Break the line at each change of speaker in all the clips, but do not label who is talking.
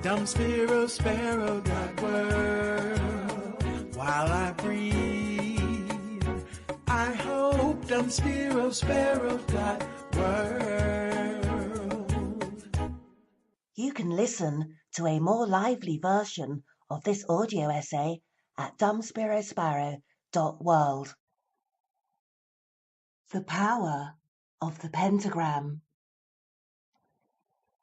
Dumb sparrow got world while I breathe. I hope dumb sparrow got world.
You can listen to a more lively version of this audio essay at dumbsparrow.world. The power of the pentagram.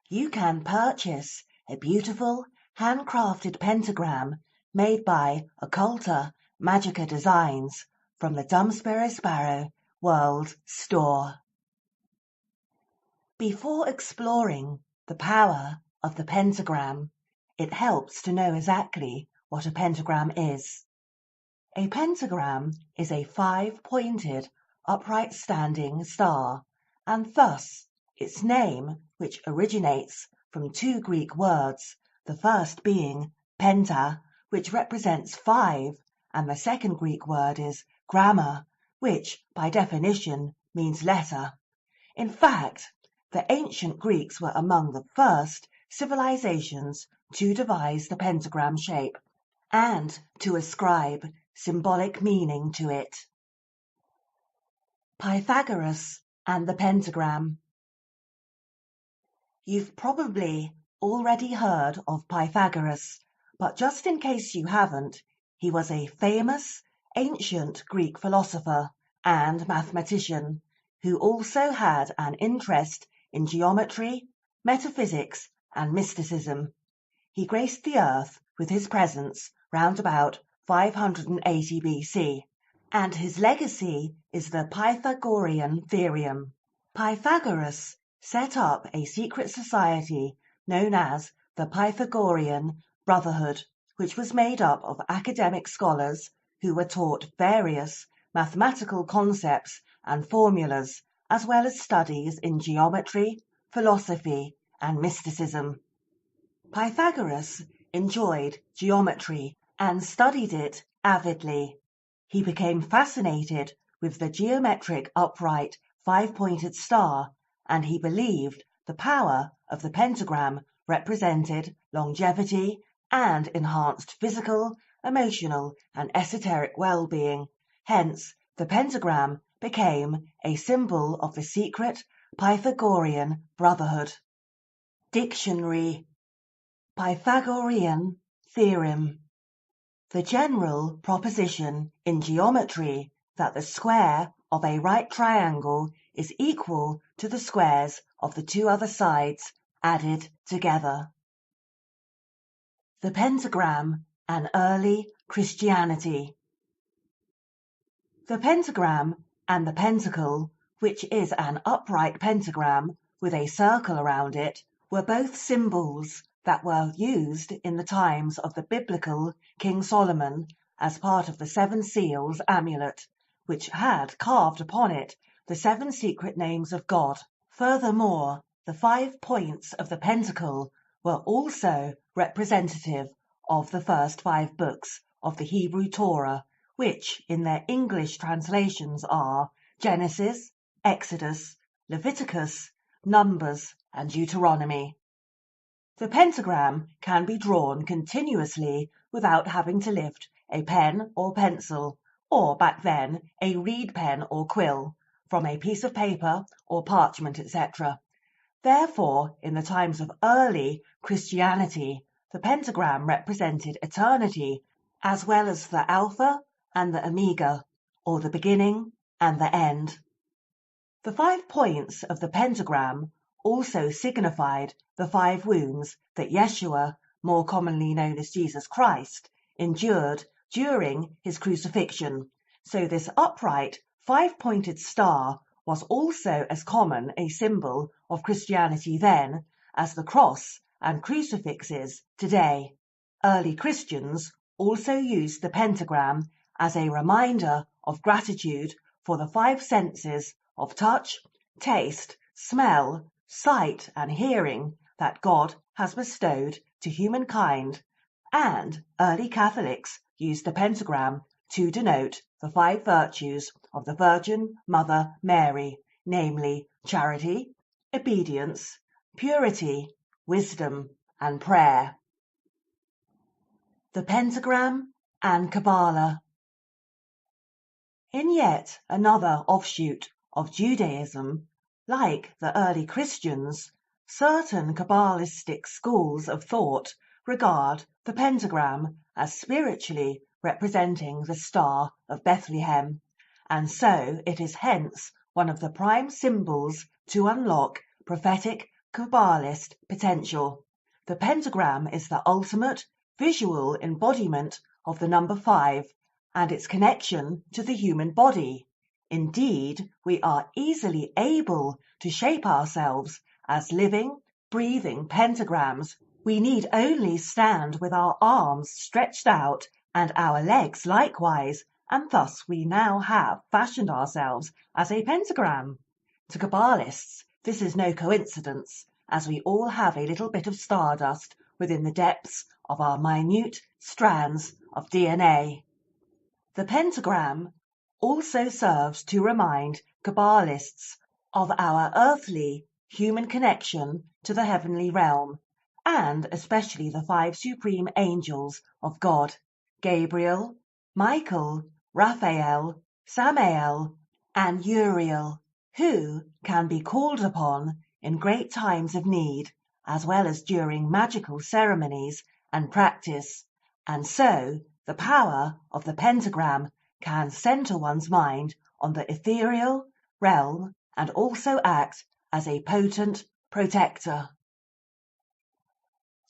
You can purchase a beautiful handcrafted pentagram made by Occulta Magica Designs from the Dumb Sparrow World Store. Before exploring the power of the pentagram, it helps to know exactly what a pentagram is. A pentagram is a 5-pointed, upright standing star, and thus its name, which originates from 2 Greek words, the first being penta, which represents 5, and the second Greek word is gramma, which by definition means letter. In fact, the ancient Greeks were among the first civilizations to devise the pentagram shape and to ascribe symbolic meaning to it. Pythagoras and the pentagram. You've probably already heard of Pythagoras, but just in case you haven't, he was a famous ancient Greek philosopher and mathematician who also had an interest in geometry, metaphysics, and mysticism. He graced the earth with his presence round about 580 BC, and his legacy is the Pythagorean theorem. Pythagoras set up a secret society known as the Pythagorean Brotherhood, which was made up of academic scholars who were taught various mathematical concepts and formulas, as well as studies in geometry, philosophy, and mysticism. Pythagoras enjoyed geometry and studied it avidly. He became fascinated with the geometric upright 5-pointed star, and he believed the power of the pentagram represented longevity and enhanced physical, emotional, and esoteric well-being. Hence, the pentagram became a symbol of the secret Pythagorean Brotherhood. Dictionary. Pythagorean theorem. The general proposition in geometry that the square of a right triangle is equal to the squares of the 2 other sides added together. The pentagram and early Christianity. The pentagram and the pentacle, which is an upright pentagram with a circle around it, were both symbols that were used in the times of the biblical King Solomon as part of the 7 Seals amulet, which had carved upon it the 7 secret names of God. Furthermore, the 5 points of the pentacle were also representative of the first 5 books of the Hebrew Torah, which in their English translations are Genesis, Exodus, Leviticus, Numbers, and Deuteronomy. The pentagram can be drawn continuously without having to lift a pen or pencil, or back then a reed pen or quill, from a piece of paper or parchment, etc. Therefore, in the times of early Christianity, the pentagram represented eternity, as well as the Alpha and the Omega, or the beginning and the end. The 5 points of the pentagram also signified the 5 wounds that Yeshua, more commonly known as Jesus Christ, endured during his crucifixion. So this upright 5-pointed star was also as common a symbol of Christianity then as the cross and crucifixes today. Early Christians also used the pentagram as a reminder of gratitude for the 5 senses of touch, taste, smell, sight, and hearing that God has bestowed to humankind, and early Catholics used the pentagram to denote the 5 virtues of the Virgin Mother Mary, namely charity, obedience, purity, wisdom, and prayer. the Pentagram and Kabbalah. In yet another offshoot of Judaism, like the early Christians, certain Kabbalistic schools of thought regard the pentagram as spiritually representing the Star of Bethlehem, and so it is hence one of the prime symbols to unlock prophetic Kabbalist potential. The pentagram is the ultimate visual embodiment of the number 5 and its connection to the human body. Indeed, we are easily able to shape ourselves as living, breathing pentagrams. We need only stand with our arms stretched out and our legs likewise, and thus we now have fashioned ourselves as a pentagram. To Kabbalists, this is no coincidence, as we all have a little bit of stardust within the depths of our minute strands of DNA. The pentagram also serves to remind Kabbalists of our earthly human connection to the heavenly realm, and especially the 5 supreme angels of God, Gabriel, Michael, Raphael, Samael, and Uriel, who can be called upon in great times of need, as well as during magical ceremonies and practice, and so the power of the pentagram can center one's mind on the ethereal realm and also act as a potent protector.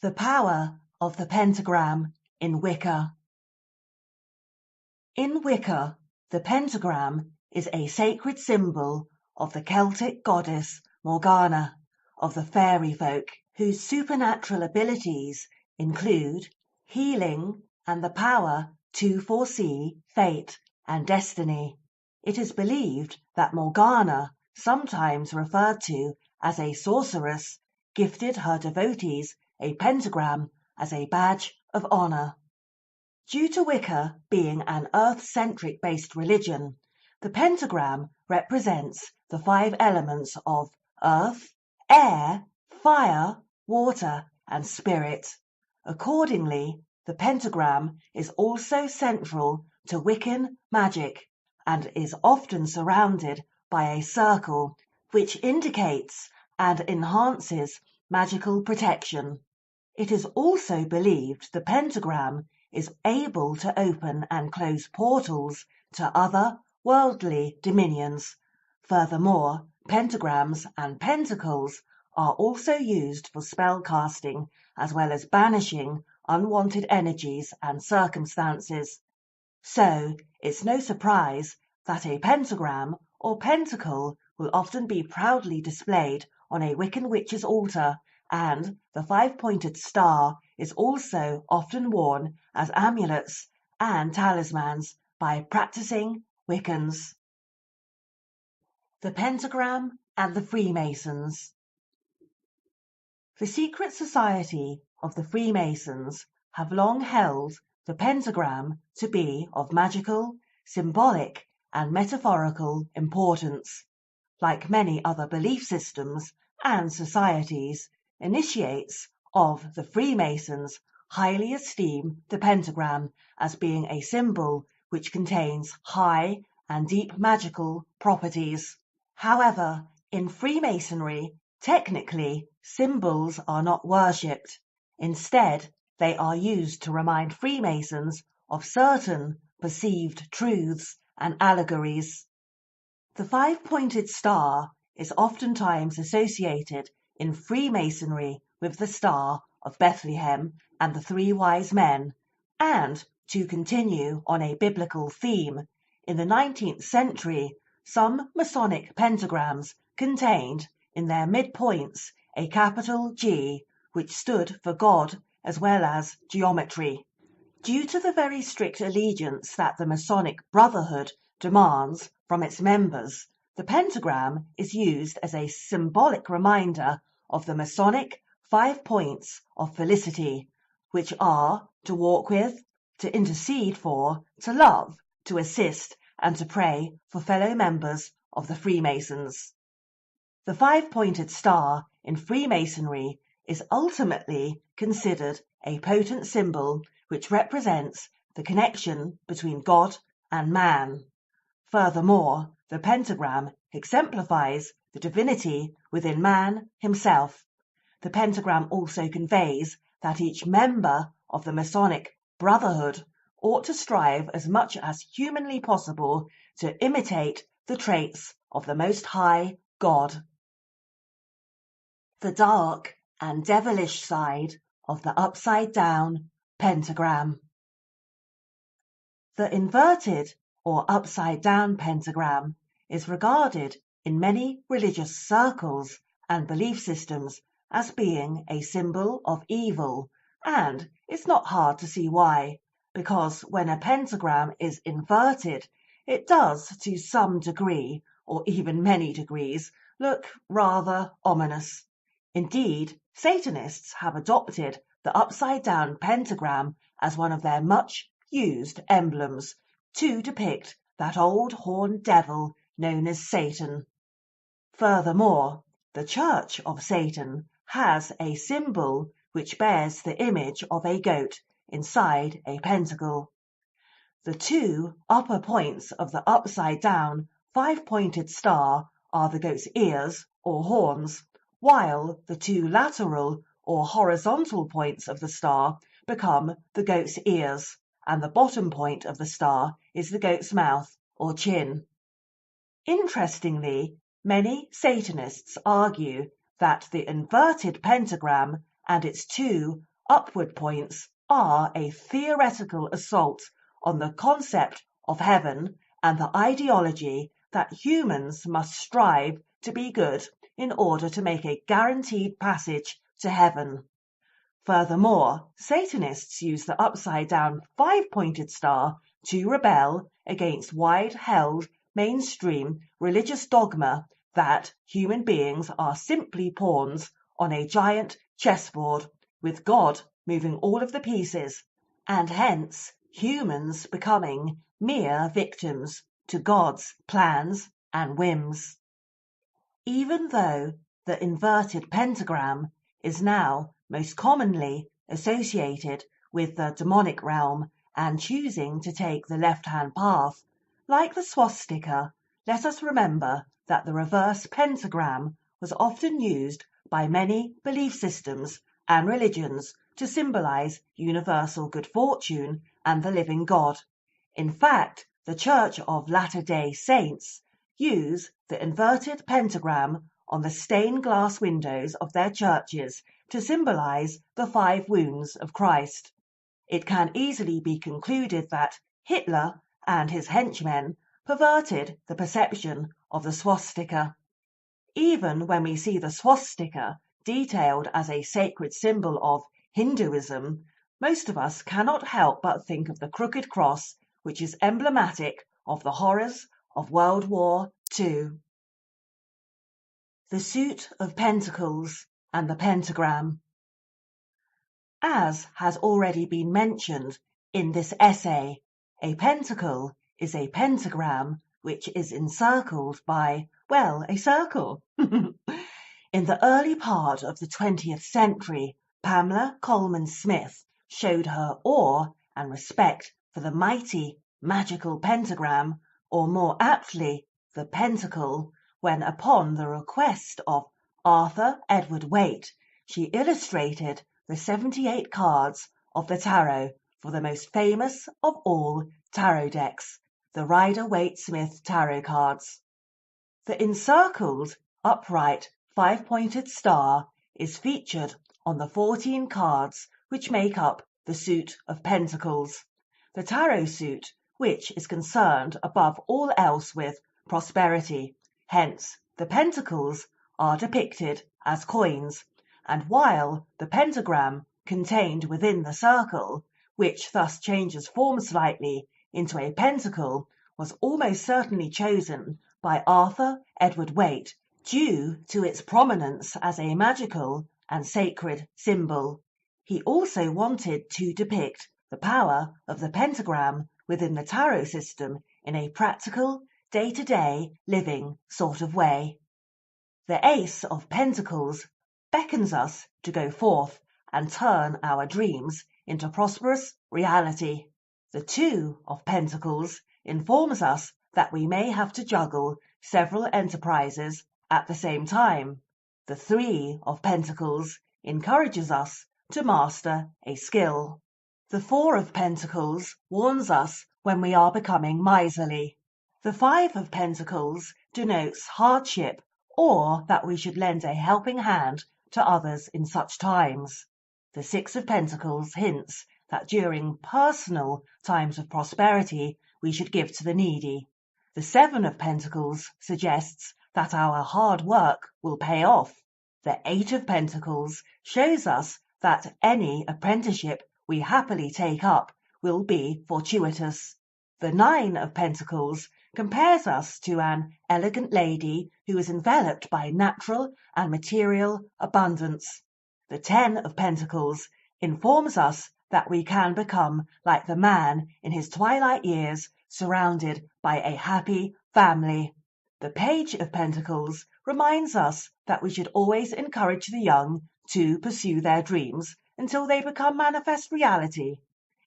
The power of the pentagram in Wicca. In Wicca, the pentagram is a sacred symbol of the Celtic goddess Morgana, of the fairy folk, whose supernatural abilities include healing and the power to foresee fate and destiny. It is believed that Morgana, sometimes referred to as a sorceress, gifted her devotees a pentagram as a badge of honor. Due to Wicca being an earth-centric based religion, the pentagram represents the 5 elements of earth, air, fire, water, and spirit. Accordingly, the pentagram is also central to Wiccan magic and is often surrounded by a circle, which indicates and enhances magical protection. It is also believed the pentagram is able to open and close portals to other worldly dominions. Furthermore, pentagrams and pentacles are also used for spell casting as well as banishing unwanted energies and circumstances. So it's no surprise that a pentagram or pentacle will often be proudly displayed on a Wiccan witch's altar, and the 5-pointed star is also often worn as amulets and talismans by practicing Wiccans. The pentagram and the Freemasons. The secret society of the Freemasons have long held the pentagram to be of magical, symbolic, and metaphorical importance. Like many other belief systems and societies, initiates of the Freemasons highly esteem the pentagram as being a symbol which contains high and deep magical properties. However, in Freemasonry, technically, symbols are not worshipped. Instead, they are used to remind Freemasons of certain perceived truths and allegories. The 5-pointed star is oftentimes associated in Freemasonry with the Star of Bethlehem and the 3 wise men, and, to continue on a biblical theme, in the 19th century, some Masonic pentagrams contained in their midpoints a capital G, which stood for God as well as geometry. Due to the very strict allegiance that the Masonic Brotherhood demands from its members, the pentagram is used as a symbolic reminder of the Masonic 5 points of felicity, which are to walk with, to intercede for, to love, to assist, and to pray for fellow members of the Freemasons. The 5-pointed star in Freemasonry is ultimately considered a potent symbol which represents the connection between God and man. Furthermore, the pentagram exemplifies the divinity within man himself. The pentagram also conveys that each member of the Masonic Brotherhood ought to strive as much as humanly possible to imitate the traits of the Most High God. The dark and devilish side of the upside-down pentagram. The inverted or upside-down pentagram is regarded in many religious circles and belief systems as being a symbol of evil, and it's not hard to see why, because when a pentagram is inverted, it does to some degree, or even many degrees, look rather ominous. Indeed, Satanists have adopted the upside-down pentagram as one of their much-used emblems to depict that old horned devil known as Satan. Furthermore, the Church of Satan has a symbol which bears the image of a goat inside a pentacle. The two upper points of the upside-down five-pointed star are the goat's ears or horns, while the two lateral or horizontal points of the star become the goat's ears, and the bottom point of the star is the goat's mouth or chin. Interestingly, many Satanists argue that the inverted pentagram and its two upward points are a theoretical assault on the concept of heaven and the ideology that humans must strive to be good in order to make a guaranteed passage to heaven. Furthermore, Satanists use the upside-down five-pointed star to rebel against wide-held mainstream religious dogma that human beings are simply pawns on a giant chessboard, with God moving all of the pieces, and hence humans becoming mere victims to God's plans and whims. Even though the inverted pentagram is now most commonly associated with the demonic realm and choosing to take the left-hand path, like the swastika, let us remember that the reverse pentagram was often used by many belief systems and religions to symbolize universal good fortune and the living God. In fact, the Church of Latter-day Saints use the inverted pentagram on the stained glass windows of their churches to symbolize the 5 wounds of Christ. It can easily be concluded that Hitler and his henchmen perverted the perception of the swastika. Even when we see the swastika detailed as a sacred symbol of Hinduism, most of us cannot help but think of the crooked cross, which is emblematic of the horrors of World War II. The suit of pentacles and the pentagram. As has already been mentioned in this essay, a pentacle is a pentagram which is encircled by, well, a circle. In the early part of the 20th century, Pamela Colman Smith showed her awe and respect for the mighty magical pentagram, or more aptly, the pentacle, when upon the request of Arthur Edward Waite, she illustrated the 78 cards of the tarot for the most famous of all tarot decks, the Rider-Waite-Smith tarot cards. The encircled, upright, 5-pointed star is featured on the 14 cards which make up the suit of pentacles, the tarot suit, which is concerned above all else with prosperity. Hence, the pentacles are depicted as coins, and while the pentagram contained within the circle, which thus changes form slightly into a pentacle, was almost certainly chosen by Arthur Edward Waite due to its prominence as a magical and sacred symbol. He also wanted to depict the power of the pentagram within the tarot system in a practical, day-to-day living sort of way. The Ace of Pentacles beckons us to go forth and turn our dreams into prosperous reality. The 2 of Pentacles informs us that we may have to juggle several enterprises at the same time. The 3 of Pentacles encourages us to master a skill. The 4 of Pentacles warns us when we are becoming miserly. The 5 of Pentacles denotes hardship, or that we should lend a helping hand to others in such times. The 6 of Pentacles hints that during personal times of prosperity we should give to the needy. The 7 of Pentacles suggests that our hard work will pay off. The 8 of Pentacles shows us that any apprenticeship we happily take up will be fortuitous. The 9 of Pentacles compares us to an elegant lady who is enveloped by natural and material abundance. The 10 of Pentacles informs us that we can become like the man in his twilight years, surrounded by a happy family. The Page of Pentacles reminds us that we should always encourage the young to pursue their dreams until they become manifest reality.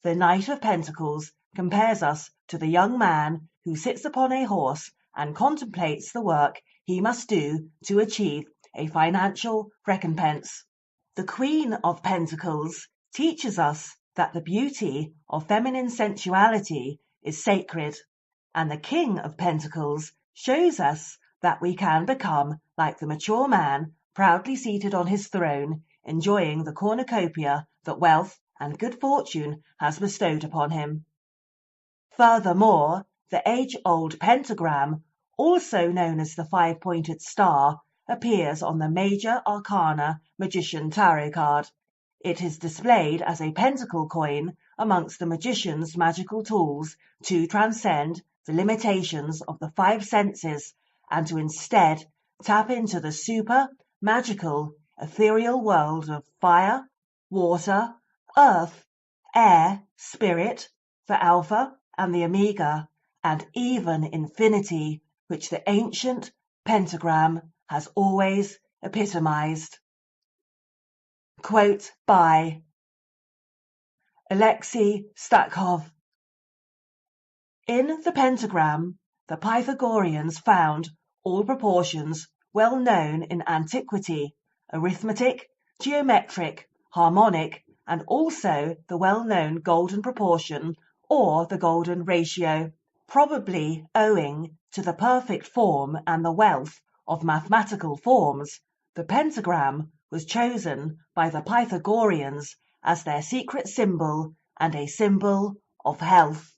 The Knight of Pentacles compares us to the young man who sits upon a horse and contemplates the work he must do to achieve a financial recompense. The Queen of Pentacles teaches us that the beauty of feminine sensuality is sacred, and the King of Pentacles shows us that we can become like the mature man proudly seated on his throne, enjoying the cornucopia that wealth and good fortune has bestowed upon him. Furthermore, the age-old pentagram, also known as the 5-pointed star, appears on the Major Arcana Magician Tarot card. It is displayed as a pentacle coin amongst the magician's magical tools to transcend the limitations of the 5 senses and to instead tap into the super magical ethereal world of fire, water, earth, air, spirit, the alpha and the omega, and even infinity, which the ancient pentagram has always epitomized. Quote by Alexei Stakhov. In the pentagram, the Pythagoreans found all proportions well known in antiquity: arithmetic, geometric, harmonic, and also the well-known golden proportion or the golden ratio. Probably owing to the perfect form and the wealth of mathematical forms, the pentagram was chosen by the Pythagoreans as their secret symbol and a symbol of health.